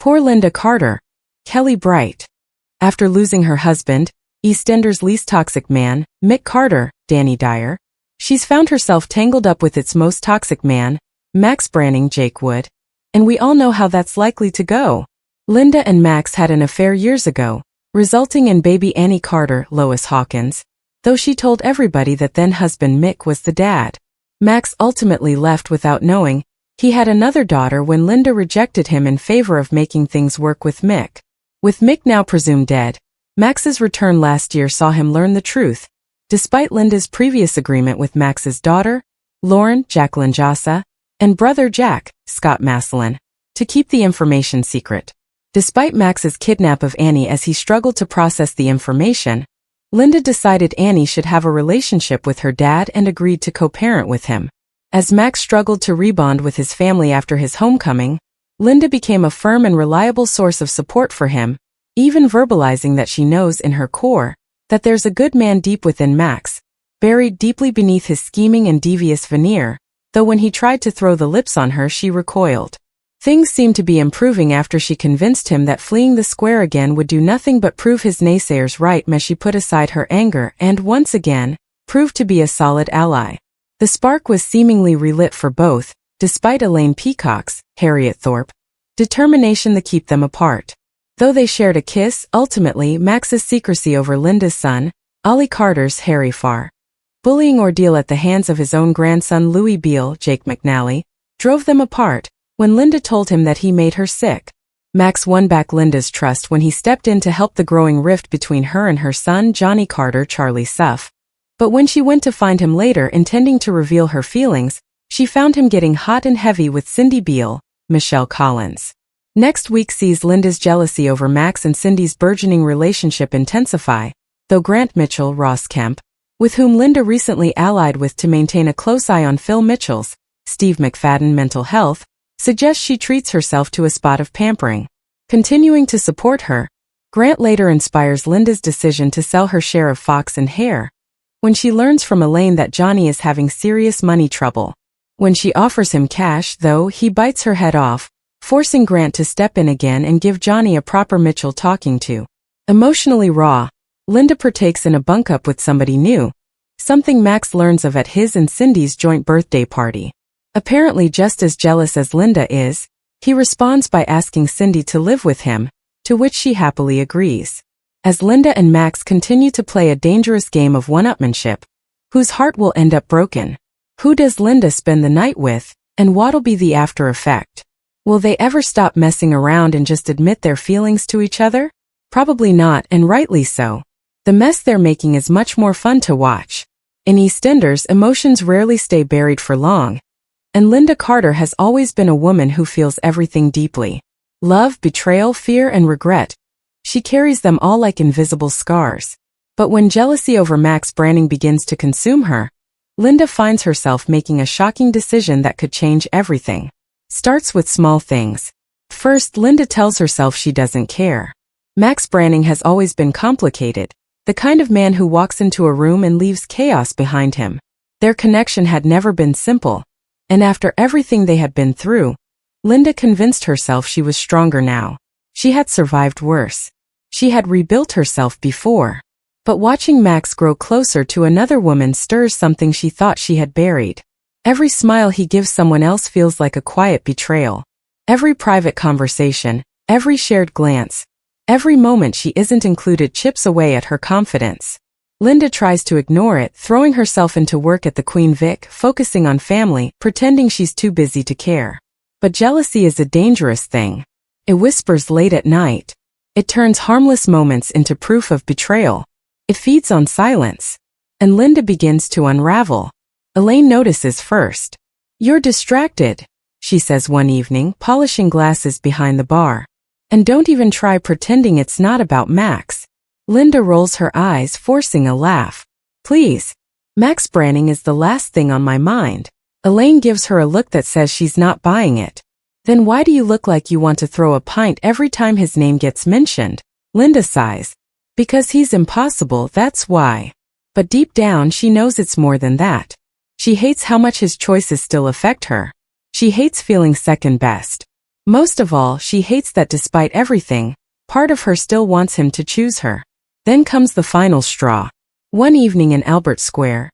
Poor Linda Carter. Kelly Bright. After losing her husband, EastEnders' least toxic man, Mick Carter, Danny Dyer, she's found herself tangled up with its most toxic man, Max Branning, Jake Wood. And we all know how that's likely to go. Linda and Max had an affair years ago, resulting in baby Annie Carter, Lois Hawkins, though she told everybody that then-husband Mick was the dad. Max ultimately left without knowing he had another daughter when Linda rejected him in favor of making things work with Mick. With Mick now presumed dead, Max's return last year saw him learn the truth, despite Linda's previous agreement with Max's daughter, Lauren, Jacqueline Jassa, and brother Jack, Scott Maslin, to keep the information secret. Despite Max's kidnap of Annie as he struggled to process the information, Linda decided Annie should have a relationship with her dad and agreed to co-parent with him. As Max struggled to rebond with his family after his homecoming, Linda became a firm and reliable source of support for him, even verbalizing that she knows in her core that there's a good man deep within Max, buried deeply beneath his scheming and devious veneer, though when he tried to throw the lips on her she recoiled. Things seemed to be improving after she convinced him that fleeing the square again would do nothing but prove his naysayers right as she put aside her anger and, once again, proved to be a solid ally. The spark was seemingly relit for both, despite Elaine Peacock's, Harriet Thorpe, determination to keep them apart. Though they shared a kiss, ultimately Max's secrecy over Linda's son, Ollie Carter's Harry Farr, bullying ordeal at the hands of his own grandson Louis Beale, Jake McNally, drove them apart when Linda told him that he made her sick. Max won back Linda's trust when he stepped in to help the growing rift between her and her son Johnny Carter, Charlie Suff. But when she went to find him later intending to reveal her feelings, she found him getting hot and heavy with Cindy Beale, Michelle Collins. Next week sees Linda's jealousy over Max and Cindy's burgeoning relationship intensify, though Grant Mitchell, Ross Kemp, with whom Linda recently allied with to maintain a close eye on Phil Mitchell's, Steve McFadden mental health, suggests she treats herself to a spot of pampering. Continuing to support her, Grant later inspires Linda's decision to sell her share of Fox and Hare, when she learns from Elaine that Johnny is having serious money trouble. When she offers him cash, though, he bites her head off, forcing Grant to step in again and give Johnny a proper Mitchell talking to. Emotionally raw, Linda partakes in a bunk-up with somebody new, something Max learns of at his and Cindy's joint birthday party. Apparently just as jealous as Linda is, he responds by asking Cindy to live with him, to which she happily agrees. As Linda and Max continue to play a dangerous game of one-upmanship, whose heart will end up broken? Who does Linda spend the night with, and what'll be the after effect? Will they ever stop messing around and just admit their feelings to each other? Probably not, and rightly so. The mess they're making is much more fun to watch. In EastEnders, emotions rarely stay buried for long, and Linda Carter has always been a woman who feels everything deeply. Love, betrayal, fear, and regret. She carries them all like invisible scars. But when jealousy over Max Branning begins to consume her, Linda finds herself making a shocking decision that could change everything. Starts with small things. First, Linda tells herself she doesn't care. Max Branning has always been complicated, the kind of man who walks into a room and leaves chaos behind him. Their connection had never been simple, and after everything they had been through, Linda convinced herself she was stronger now. She had survived worse. She had rebuilt herself before. But watching Max grow closer to another woman stirs something she thought she had buried. Every smile he gives someone else feels like a quiet betrayal. Every private conversation, every shared glance, every moment she isn't included chips away at her confidence. Linda tries to ignore it, throwing herself into work at the Queen Vic, focusing on family, pretending she's too busy to care. But jealousy is a dangerous thing. It whispers late at night. It turns harmless moments into proof of betrayal. It feeds on silence. And Linda begins to unravel. Elaine notices first. "You're distracted," she says one evening, polishing glasses behind the bar. "And don't even try pretending it's not about Max." Linda rolls her eyes, forcing a laugh. "Please. Max Branning is the last thing on my mind." Elaine gives her a look that says she's not buying it. "Then why do you look like you want to throw a pint every time his name gets mentioned?" Linda sighs. "Because he's impossible, that's why." But deep down she knows it's more than that. She hates how much his choices still affect her. She hates feeling second best. Most of all, she hates that despite everything, part of her still wants him to choose her. Then comes the final straw. One evening in Albert Square,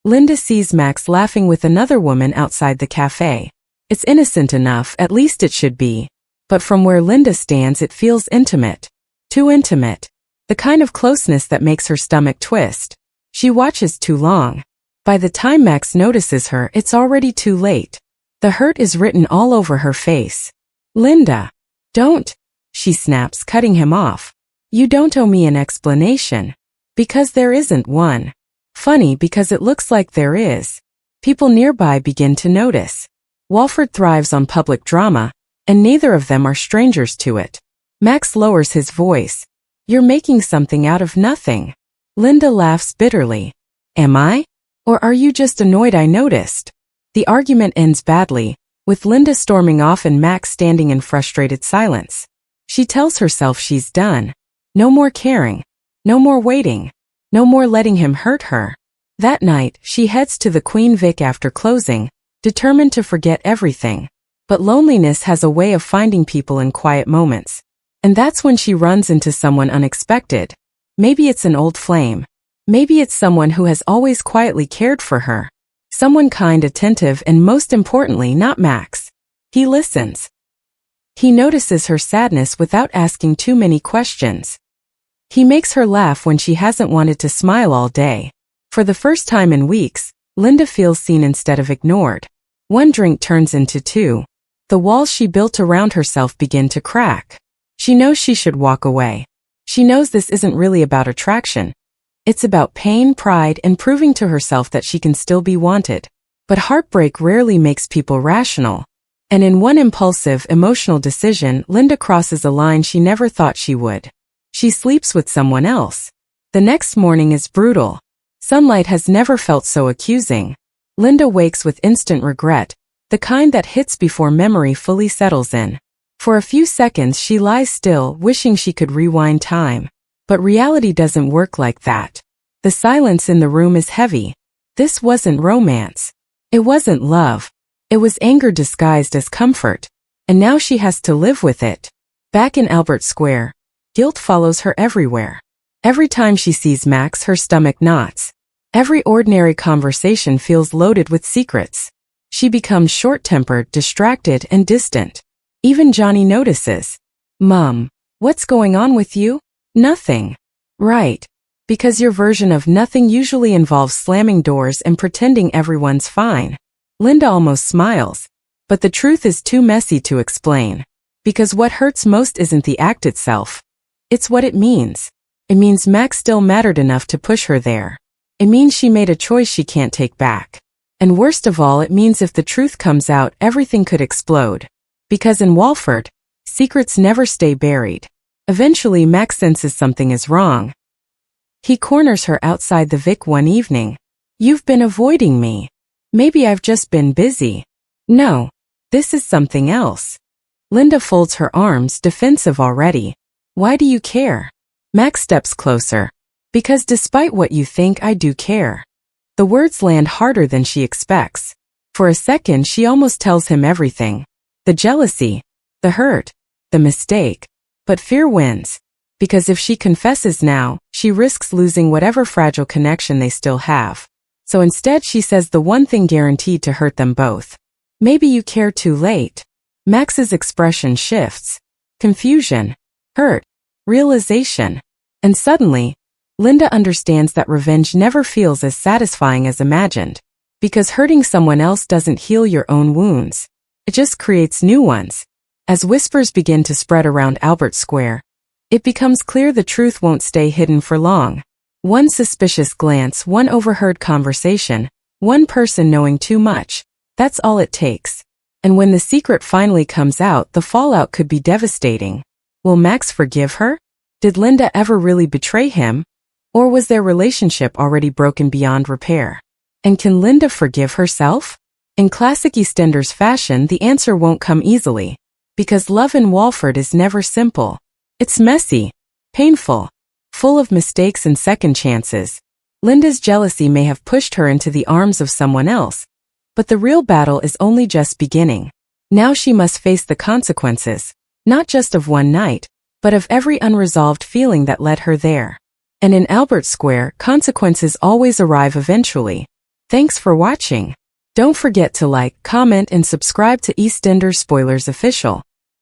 Linda sees Max laughing with another woman outside the cafe. It's innocent enough, at least it should be. But from where Linda stands it feels intimate. Too intimate. The kind of closeness that makes her stomach twist. She watches too long. By the time Max notices her, it's already too late. The hurt is written all over her face. Linda. Don't, she snaps, cutting him off. You don't owe me an explanation. Because there isn't one. Funny because it looks like there is. People nearby begin to notice. Walford thrives on public drama, and neither of them are strangers to it. Max lowers his voice. You're making something out of nothing. Linda laughs bitterly. Am I? Or are you just annoyed I noticed? The argument ends badly, with Linda storming off and Max standing in frustrated silence. She tells herself she's done. No more caring. No more waiting. No more letting him hurt her. That night, she heads to the Queen Vic after closing, determined to forget everything. But loneliness has a way of finding people in quiet moments. And that's when she runs into someone unexpected. Maybe it's an old flame. Maybe it's someone who has always quietly cared for her. Someone kind, attentive, and most importantly, not Max. He listens. He notices her sadness without asking too many questions. He makes her laugh when she hasn't wanted to smile all day. For the first time in weeks, Linda feels seen instead of ignored. One drink turns into two. The walls she built around herself begin to crack. She knows she should walk away. She knows this isn't really about attraction. It's about pain, pride, and proving to herself that she can still be wanted. But heartbreak rarely makes people rational. And in one impulsive, emotional decision, Linda crosses a line she never thought she would. She sleeps with someone else. The next morning is brutal. Sunlight has never felt so accusing. Linda wakes with instant regret, the kind that hits before memory fully settles in. For a few seconds she lies still, wishing she could rewind time. But reality doesn't work like that. The silence in the room is heavy. This wasn't romance. It wasn't love. It was anger disguised as comfort. And now she has to live with it. Back in Albert Square, guilt follows her everywhere. Every time she sees Max, her stomach knots. Every ordinary conversation feels loaded with secrets. She becomes short-tempered, distracted, and distant. Even Johnny notices. Mom, what's going on with you? Nothing. Right. Because your version of nothing usually involves slamming doors and pretending everyone's fine. Linda almost smiles. But the truth is too messy to explain. Because what hurts most isn't the act itself. It's what it means. It means Max still mattered enough to push her there. It means she made a choice she can't take back. And worst of all, it means if the truth comes out, everything could explode. Because in Walford, secrets never stay buried. Eventually, Max senses something is wrong. He corners her outside the Vic one evening. You've been avoiding me. Maybe I've just been busy. No, this is something else. Linda folds her arms, defensive already. Why do you care? Max steps closer. Because despite what you think, I do care. The words land harder than she expects. For a second, she almost tells him everything. The jealousy, the hurt, the mistake. But fear wins. Because if she confesses now, she risks losing whatever fragile connection they still have. So instead she says the one thing guaranteed to hurt them both. Maybe you care too late. Max's expression shifts. Confusion. Hurt. Realization. And suddenly, Linda understands that revenge never feels as satisfying as imagined. Because hurting someone else doesn't heal your own wounds. It just creates new ones. As whispers begin to spread around Albert Square, it becomes clear the truth won't stay hidden for long. One suspicious glance, one overheard conversation, one person knowing too much. That's all it takes. And when the secret finally comes out, the fallout could be devastating. Will Max forgive her? Did Linda ever really betray him? Or was their relationship already broken beyond repair? And can Linda forgive herself? In classic EastEnders fashion, the answer won't come easily. Because love in Walford is never simple. It's messy, painful, full of mistakes and second chances. Linda's jealousy may have pushed her into the arms of someone else, but the real battle is only just beginning. Now she must face the consequences, not just of one night, but of every unresolved feeling that led her there. And in Albert Square, consequences always arrive eventually. Thanks for watching. Don't forget to like, comment, and subscribe to EastEnders Spoilers Official.